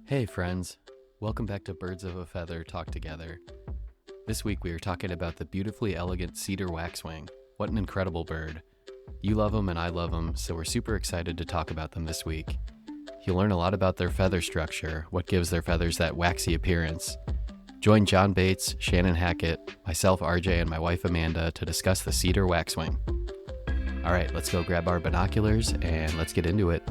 Hey friends, welcome back to Birds of a Feather Talk Together. This week we are talking about the beautifully elegant Cedar Waxwing. What an incredible bird. You love them and I love them, so we're super excited to talk about them this week. You'll learn a lot about their feather structure, what gives their feathers that waxy appearance. Join John Bates, Shannon Hackett, myself RJ, and my wife Amanda to discuss the Cedar Waxwing. All right, let's go grab our binoculars and let's get into it.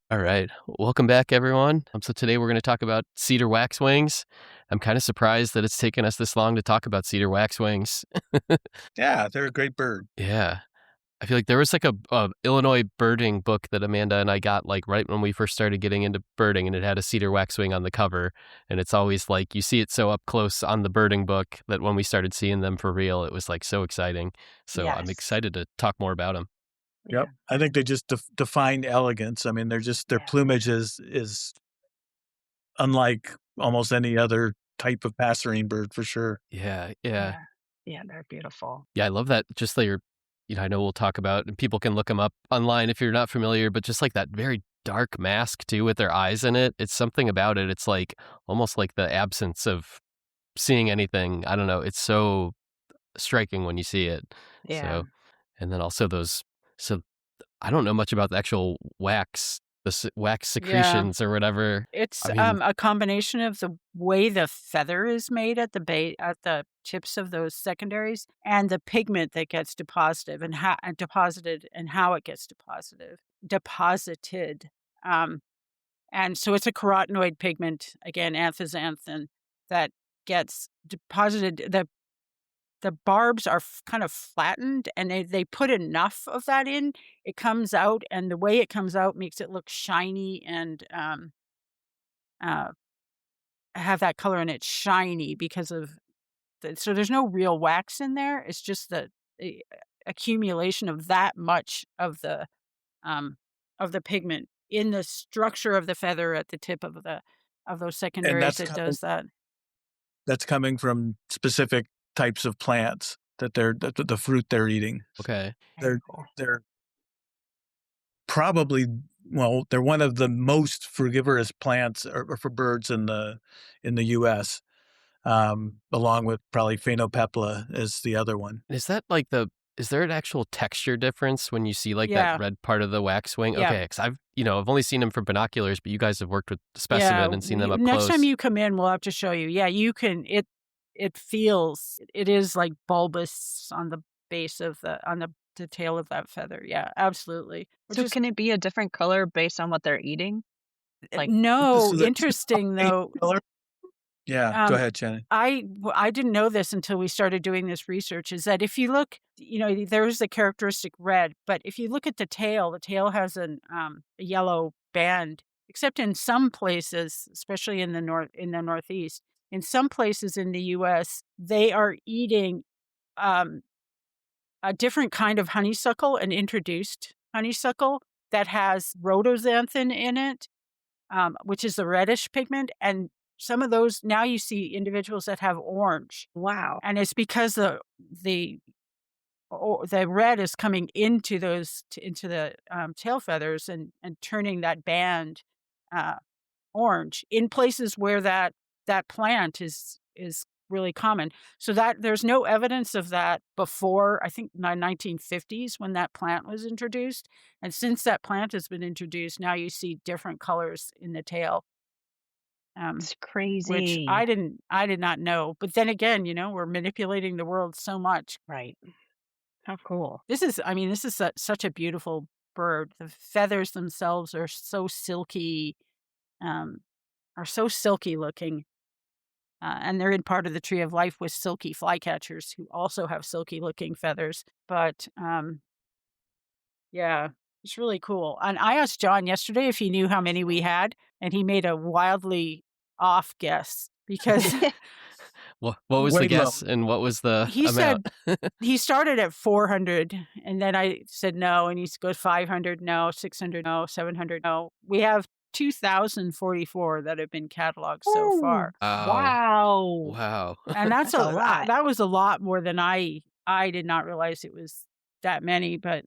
All right. Welcome back, everyone. So today we're going to talk about Cedar Waxwings. I'm kind of surprised that it's taken us this long to talk about Cedar Waxwings. Yeah, they're a great bird. Yeah. I feel like there was like a Illinois birding book that Amanda and I got like right when we first started getting into birding, and it had a Cedar Waxwing on the cover. And it's always like you see it so up close on the birding book that when we started seeing them for real, it was like so exciting. So Yes. I'm excited to talk more about them. Yep. I think they just define elegance. I mean, their plumage is unlike almost any other type of passerine bird for sure. Yeah. Yeah, they're beautiful. Yeah, I love that. Just that I know we'll talk about, and people can look them up online if you're not familiar, but just like that very dark mask too with their eyes in it. It's something about it. It's like almost like the absence of seeing anything. I don't know. It's so striking when you see it. Yeah. So, and then also so I don't know much about the actual wax, wax secretions or whatever. It's I mean- a combination of the way the feather is made at the tips of those secondaries and the pigment that gets deposited and how it gets deposited. And so it's a carotenoid pigment, again, anthoxanthin, that gets deposited. The barbs are kind of flattened, and they put enough of that in, it comes out, and the way it comes out makes it look shiny and have that color, and it's shiny because of so there's no real wax in there. It's just the accumulation of that much of the pigment in the structure of the feather at the tip of those secondaries that does that. That's coming from specific types of plants that the fruit they're eating. Okay. They're probably, they're one of the most frugivorous plants or for birds in the U.S. Along with probably Phainopepla is the other one. Is that like is there an actual texture difference when you see like that red part of the waxwing? Yeah. Okay, because I've only seen them from binoculars, but you guys have worked with specimen and seen them up close. Next time you come in, we'll have to show you. Yeah, you can. It is like bulbous on the base of the tail of that feather. Yeah, absolutely. So can it be a different color based on what they're eating? Like no, interesting though. Color? Yeah, go ahead, Shannon. I didn't know this until we started doing this research, is that if you look, there's the characteristic red, but if you look at the tail has a yellow band, except in some places, especially in the Northeast, in some places in the U.S., they are eating a different kind of honeysuckle, an introduced honeysuckle that has rhodozanthin in it, which is the reddish pigment, and some of those, now you see individuals that have orange. Wow. And it's because the red is coming into the tail feathers and turning that band orange in places where that plant is really common. So that there's no evidence of that before, I think, the 1950s when that plant was introduced. And since that plant has been introduced, now you see different colors in the tail. It's crazy. Which I did not know. But then again, we're manipulating the world so much. Right. How cool. This is such a beautiful bird. The feathers themselves are so silky, looking. And they're in part of the tree of life with silky flycatchers who also have silky looking feathers. But yeah, it's really cool. And I asked John yesterday if he knew how many we had, and he made a wildly off guess because what was the guess and what was the amount? Said he started at 400, and then I said no, and he goes 500, no, 600, no, 700, no. We have 2,044 that have been cataloged so far. Wow. And that's a lot. That was a lot more than I did not realize it was that many, but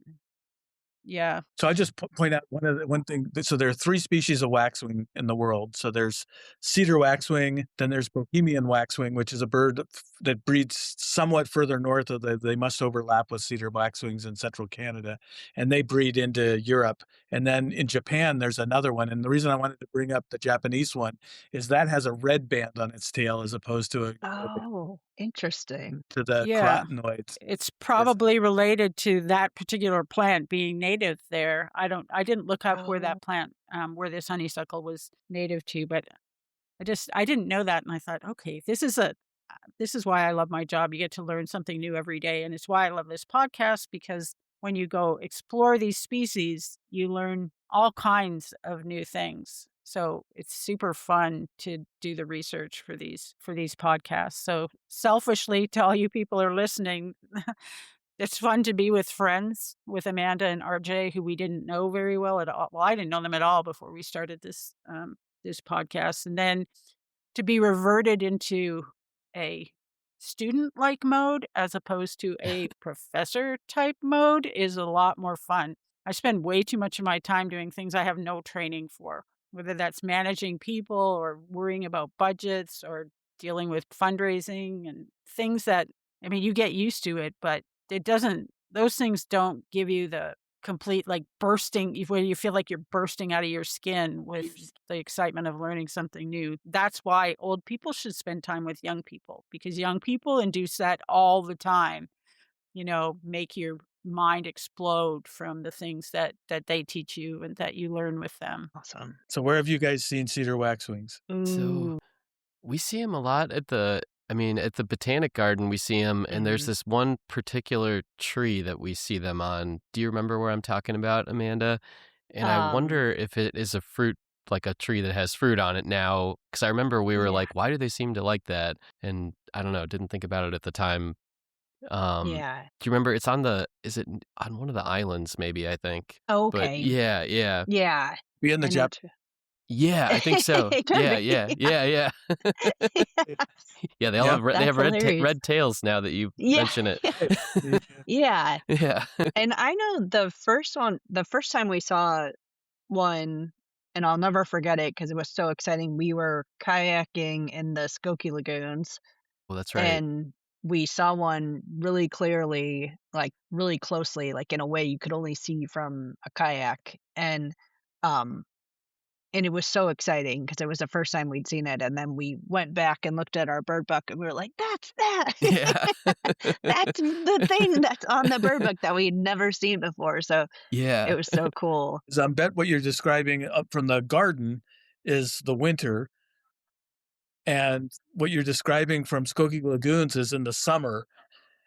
Yeah. So I just point out one thing. So there are 3 species of waxwing in the world. So there's Cedar Waxwing, then there's Bohemian Waxwing, which is a bird that breeds somewhat further north they must overlap with Cedar Waxwings in central Canada, and they breed into Europe. And then in Japan, there's another one. And the reason I wanted to bring up the Japanese one is that has a red band on its tail as opposed to Oh, interesting. to the Yeah. carotenoids. It's probably related to that particular plant being native there. I didn't look up where that plant, where this honeysuckle was native to, but I didn't know that. And I thought, okay, this is why I love my job. You get to learn something new every day. And it's why I love this podcast, because when you go explore these species, you learn all kinds of new things. So it's super fun to do the research for these podcasts. So selfishly, to all you people who are listening, it's fun to be with friends, with Amanda and RJ, who we didn't know very well at all. Well, I didn't know them at all before we started this podcast. And then to be reverted into a student-like mode as opposed to a professor-type mode is a lot more fun. I spend way too much of my time doing things I have no training for, whether that's managing people or worrying about budgets or dealing with fundraising and things that, I mean, you get used to it, but those things don't give you the complete bursting, where you feel like you're bursting out of your skin with the excitement of learning something new. That's why old people should spend time with young people, because young people induce that all the time. Make your mind explode from the things that they teach you and that you learn with them. Awesome. So where have you guys seen Cedar Waxwings? So we see him a lot at the Botanic Garden. We see him, and there's this one particular tree that we see them on. Do you remember where I'm talking about, Amanda? And I wonder if it is a fruit, like a tree that has fruit on it now, because I remember we were like, why do they seem to like that? And I don't know, didn't think about it at the time. Yeah. Do you remember? Is it on one of the islands? Maybe, I think. Okay. But yeah. Yeah. Be in the Jap. Yeah, I think so. It could Yeah. be. Yeah, they all have That's hilarious. red tails now that you Yeah. mention it. Yeah. Yeah. And I know the first time we saw one, and I'll never forget it because it was so exciting. We were kayaking in the Skokie Lagoons, Well, that's right. and we saw one really clearly, really closely, in a way you could only see from a kayak. And it was so exciting because it was the first time we'd seen it. And then we went back and looked at our bird book, and we were like, that's that. Yeah. That's the thing that's on the bird book that we'd never seen before. So Yeah. it was so cool. I bet what you're describing up from the garden is the winter, and what you're describing from Skokie Lagoons is in the summer.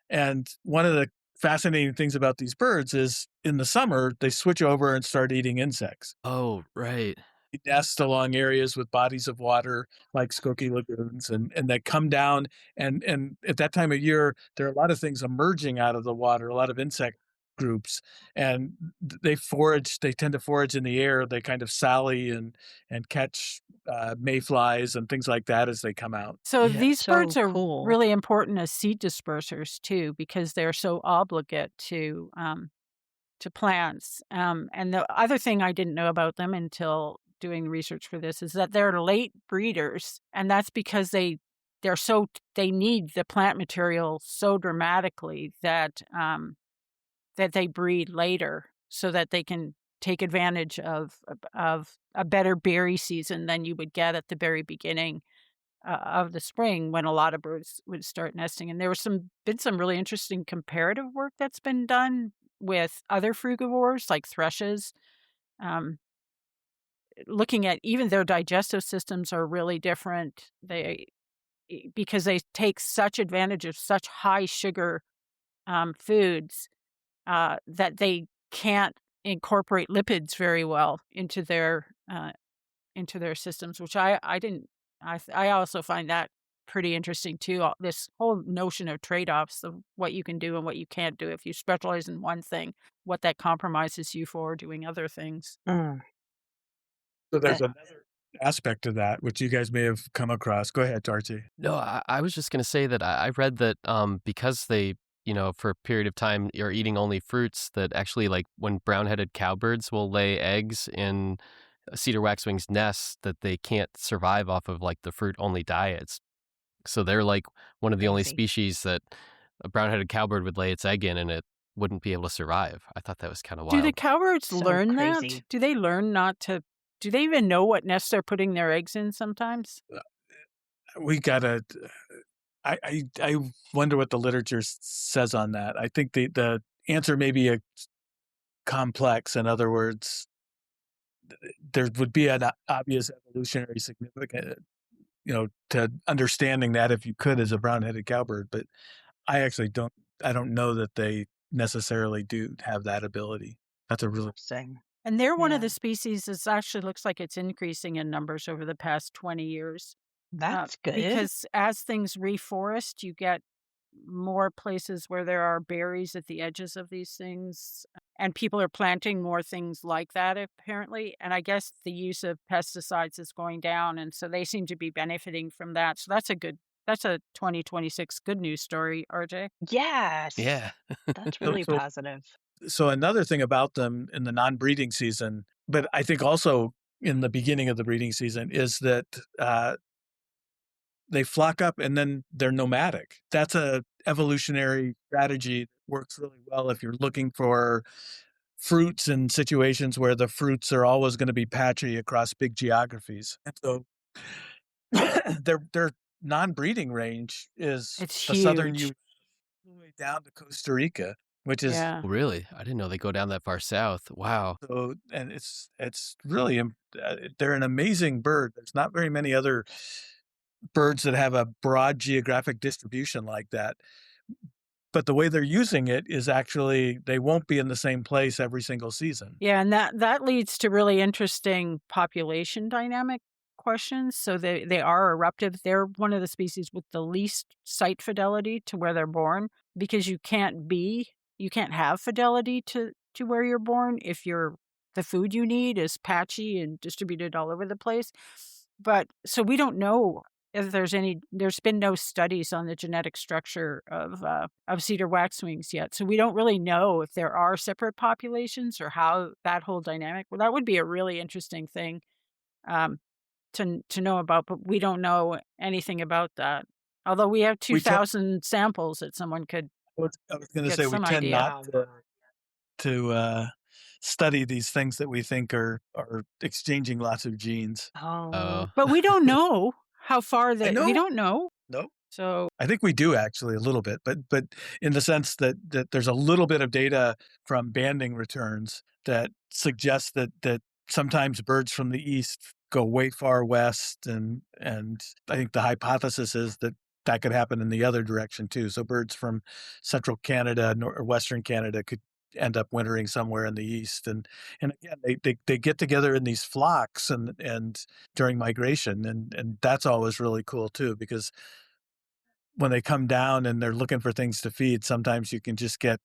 And one of the fascinating things about these birds is in the summer, they switch over and start eating insects. Oh, right. They nest along areas with bodies of water like Skokie Lagoons, and they come down, and at that time of year, there are a lot of things emerging out of the water, a lot of insect groups, and they tend to forage in the air. They kind of sally and catch mayflies and things like that as they come out. So Yeah. these birds So are cool. really important as seed dispersers too, because they're so obligate to plants. And the other thing I didn't know about them until doing research for this is that they're late breeders, and that's because they need the plant material so dramatically that they breed later, so that they can take advantage of a better berry season than you would get at the very beginning of the spring, when a lot of birds would start nesting. And there was been some really interesting comparative work that's been done with other frugivores like thrushes, looking at even their digestive systems are really different. Because they take such advantage of such high sugar foods that they can't incorporate lipids very well into their systems, which I didn't. I also find that pretty interesting too. This whole notion of trade-offs, of what you can do and what you can't do if you specialize in one thing, what that compromises you for doing other things. So there's another aspect to that, which you guys may have come across. Go ahead, Darcy. No, I was just going to say that I read that because they for a period of time you're eating only fruits, that actually, like, when brown-headed cowbirds will lay eggs in cedar waxwings nests, that they can't survive off of like the fruit-only diets. So they're like one of the only Crazy. species that a brown-headed cowbird would lay its egg in and it wouldn't be able to survive. I thought that was kind of Do the wild. cowbirds So learn that? crazy. Do they learn not to? Do they even know what nest they're putting their eggs in sometimes? We gotta. I wonder what the literature says on that. I think the answer may be a complex. In other words, there would be an obvious evolutionary significance, to understanding that if you could as a brown-headed cowbird. But I actually don't. I don't know that they necessarily do have that ability. That's a really Interesting. And they're one of Yeah. the species that actually looks like it's increasing in numbers over the past 20 years. That's good. Because as things reforest, you get more places where there are berries at the edges of these things. And people are planting more things like that, apparently. And I guess the use of pesticides is going down. And so they seem to be benefiting from that. So that's a 2026 good news story, RJ. Yes. Yeah. That's really So- positive. So another thing about them in the non-breeding season, but I think also in the beginning of the breeding season, is that they flock up and then they're nomadic. That's a evolutionary strategy that works really well if you're looking for fruits in situations where the fruits are always going to be patchy across big geographies. And so their non-breeding range is It's the southern huge. U.S. all the way down to Costa Rica, which is Yeah. Really? I didn't know they go down that far south. Wow. so, and it's really they're an amazing bird. There's not very many other birds that have a broad geographic distribution like that. But the way they're using it is actually they won't be in the same place every single season. Yeah, and that leads to really interesting population dynamic questions. So they are eruptive. They're one of the species with the least site fidelity to where they're born, because you can't have fidelity to where you're born if the food you need is patchy and distributed all over the place. But so we don't know if there's been no studies on the genetic structure of cedar waxwings yet. So we don't really know if there are separate populations or how that whole dynamic. Well, that would be a really interesting thing to know about, but we don't know anything about that. Although we have 2,000 samples that someone could. I was going to get say we some tend idea. not to study these things that we think are exchanging lots of genes. Oh. But we don't know how far that know. we don't know. No. So I think we do actually a little bit, but in the sense that there's a little bit of data from banding returns that suggests that sometimes birds from the east go way far west, and I think the hypothesis is that could happen in the other direction too. So birds from central Canada or western Canada could end up wintering somewhere in the east, and again they get together in these flocks and during migration, and that's always really cool too, because when they come down and they're looking for things to feed, sometimes you can just get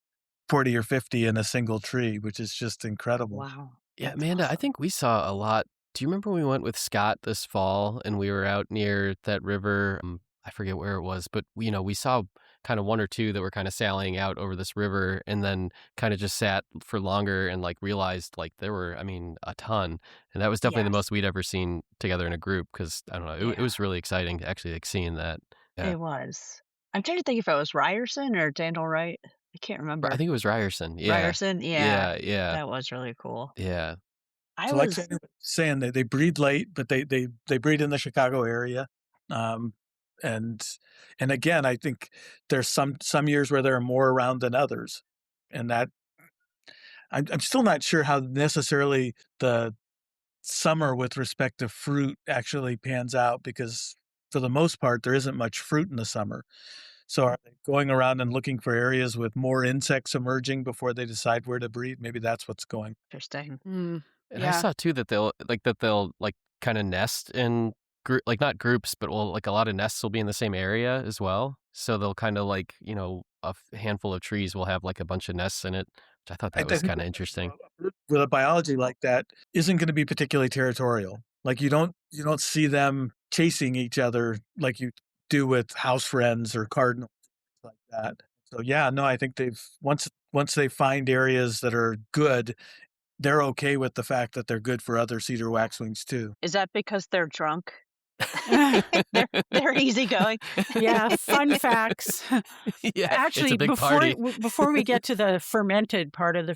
40 or 50 in a single tree, which is just incredible. Wow. Yeah, That's Amanda, I awesome. think we saw a lot. Do you remember when we went with Scott this fall and we were out near that river? I forget where it was, but we saw kind of one or two that were kind of sailing out over this river, and then kind of just sat for longer and like realized like there were, a ton. And that was definitely the Yes. most we'd ever seen together in a group, because I don't know, it Yeah. was really exciting to actually like seeing that. Yeah. It was. I'm trying to think if it was Ryerson or Daniel Wright. I can't remember. But I think it was Ryerson. Yeah. Ryerson? Yeah. Yeah. That was really cool. Yeah. I So like was Shannon was saying, they breed late, but they breed in the Chicago area. And again, I think there's some years where there are more around than others. And that I'm still not sure how necessarily the summer with respect to fruit actually pans out, because for the most part, there isn't much fruit in the summer. So are they going around and looking for areas with more insects emerging before they decide where to breed? Maybe that's what's going. interesting. And I Yeah. saw too that they'll kind of nest in like not groups, but like a lot of nests will be in the same area as well. So they'll kind of like, a handful of trees will have like a bunch of nests in it, which I thought that was think kind of interesting. with a biology like that isn't going to be particularly territorial. Like you don't see them chasing each other like you do with house wrens or cardinals like that. So yeah, no, I think once they find areas that are good, they're okay with the fact that they're good for other cedar waxwings too. Is that because they're drunk? They're easygoing. Yeah, fun facts. Yeah, Actually, it's a big party. before we get to the fermented part of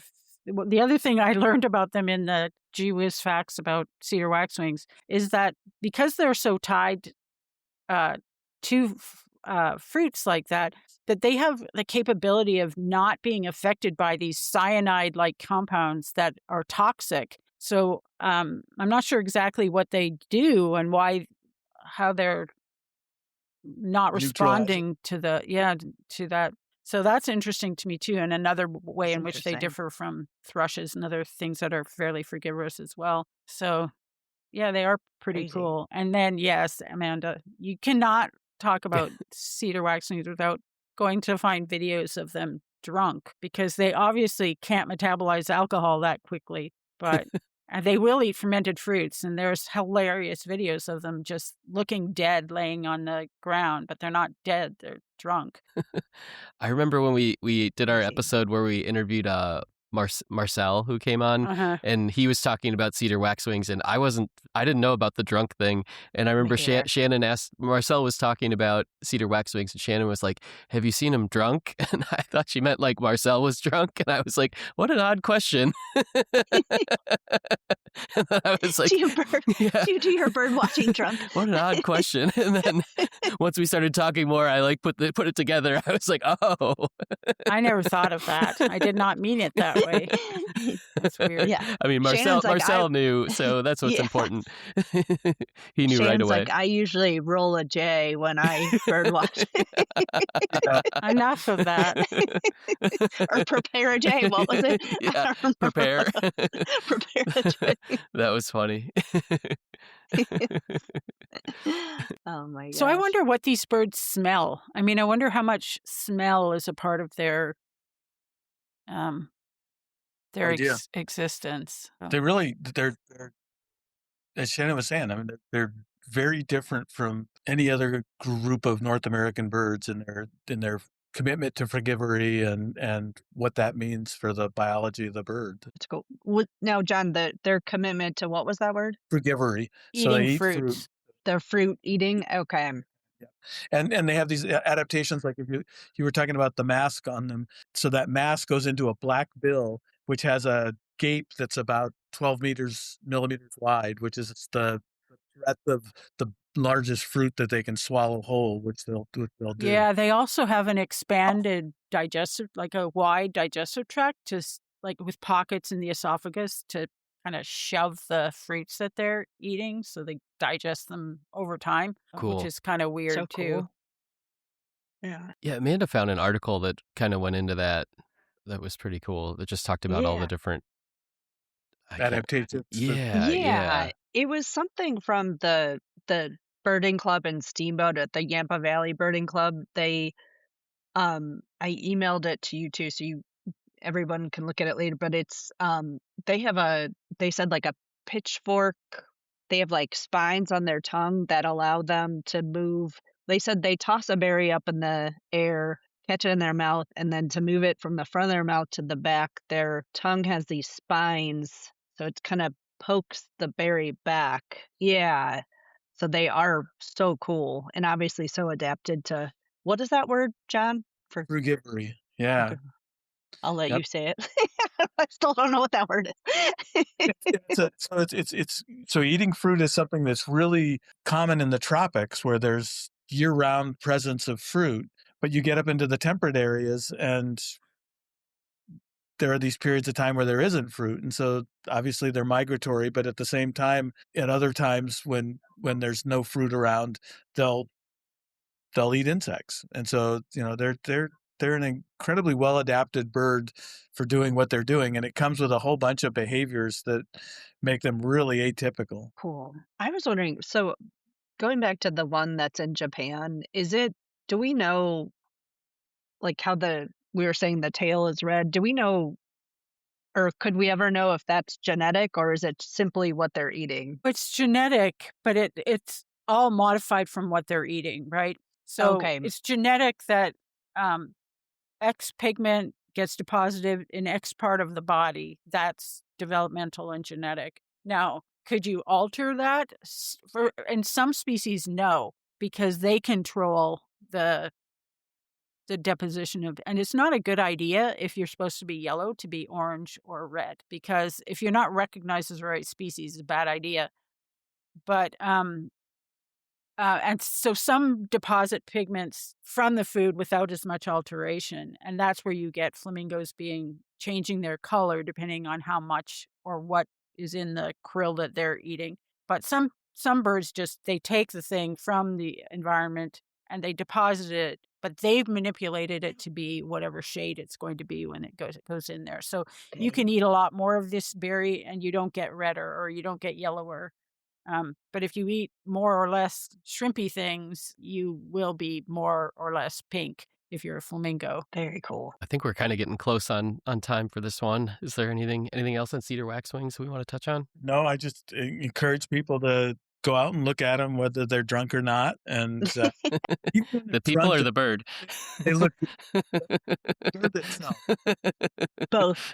the other thing I learned about them in the Gee Whiz facts about cedar waxwings is that because they're so tied to fruits like that they have the capability of not being affected by these cyanide-like compounds that are toxic. So I'm not sure exactly what they do and how they're not responding to that. So that's interesting to me too, and another way That's in which they interesting. differ from thrushes and other things that are fairly frugivorous as well. So yeah, they are pretty Crazy. cool. And then yes, Amanda, you cannot talk about cedar waxwings without going to find videos of them drunk, because they obviously can't metabolize alcohol that quickly, but and they will eat fermented fruits, and there's hilarious videos of them just looking dead laying on the ground, but they're not dead, they're drunk. I remember when we did our Crazy. episode where we interviewed Marcel, who came on, and he was talking about cedar waxwings, and I didn't know about the drunk thing. And I remember Me either. Shannon asked, Marcel was talking about cedar waxwings, and Shannon was like, "Have you seen him drunk?" And I thought she meant like Marcel was drunk, and I was like, "What an odd question." And then I was like, Do you do your bird watching drunk? "What an odd question." And then once we started talking more, I like put it together. I was like, "Oh." I never thought of that. I did not mean it that way. That's weird. Yeah. I mean, Shannon's like, Marcel knew, so that's what's Yeah. important. He knew right Shannon's away. like, I usually roll a J when I bird watch. Enough of that. Or prepare a J. What was it? Yeah, I don't remember. prepare. Prepare a J. That was funny. Oh my gosh. So I wonder what these birds smell. I mean, I wonder how much smell is a part of their Idea. existence. They're as Shannon was saying, I mean, they're very different from any other group of North American birds in their commitment to frugivory and what that means for the biology of the bird. Let's go. Now, John, their commitment to, what was that word? Frugivory. So Eating they eat fruits. fruit. Their fruit eating. Okay. And they have these adaptations, like if you were talking about the mask on them. So that mask goes into a black bill, which has a gape that's about 12 millimeters wide, which is the breadth of the largest fruit that they can swallow whole, which they'll do. Yeah, they also have an expanded like a wide digestive tract, like with pockets in the esophagus to kind of shove the fruits that they're eating, so they digest them over time, Cool. which is kind of weird So too. cool. Yeah. Yeah, Amanda found an article that kind of went into that. That was pretty cool. That just talked about all the different adaptations. Yeah. It was something from the birding club in Steamboat at the Yampa Valley Birding Club. They I emailed it to you too, so everyone can look at it later, but it's they said like a pitchfork. They have like spines on their tongue that allow them to move. They said they toss a berry up in the air, catch it in their mouth, and then to move it from the front of their mouth to the back, their tongue has these spines, so it kind of pokes the berry back. Yeah. So they are so cool and obviously so adapted to, what is that word, John? Frugivory. Yeah. I'll let you say it. I still don't know what that word is. So eating fruit is something that's really common in the tropics, where there's year-round presence of fruit, but you get up into the temperate areas and there are these periods of time where there isn't fruit. And so obviously they're migratory, but at the same time, at other times when there's no fruit around, they'll eat insects. And so, they're an incredibly well-adapted bird for doing what they're doing. And it comes with a whole bunch of behaviors that make them really atypical. Cool. I was wondering, so going back to the one that's in Japan, do we know, like how we were saying the tail is red, do we know, or could we ever know if that's genetic, or is it simply what they're eating? It's genetic, but it's all modified from what they're eating, right? So Okay. it's genetic that X pigment gets deposited in X part of the body. That's developmental and genetic. Now, could you alter that? In some species, no, because they control the deposition of, and it's not a good idea if you're supposed to be yellow to be orange or red, because if you're not recognized as the right species, it's a bad idea. But and so some deposit pigments from the food without as much alteration, and that's where you get flamingos changing their color depending on how much or what is in the krill that they're eating. But some birds they take the thing from the environment and they deposit it, but they've manipulated it to be whatever shade it's going to be when it goes in there. So you can eat a lot more of this berry and you don't get redder or you don't get yellower. But if you eat more or less shrimpy things, you will be more or less pink if you're a flamingo. Very cool. I think we're kind of getting close on time for this one. Is there anything else on cedar waxwings we want to touch on? No, I just encourage people to go out and look at them, whether they're drunk or not. And the people or the bird? They look the bird itself. Both.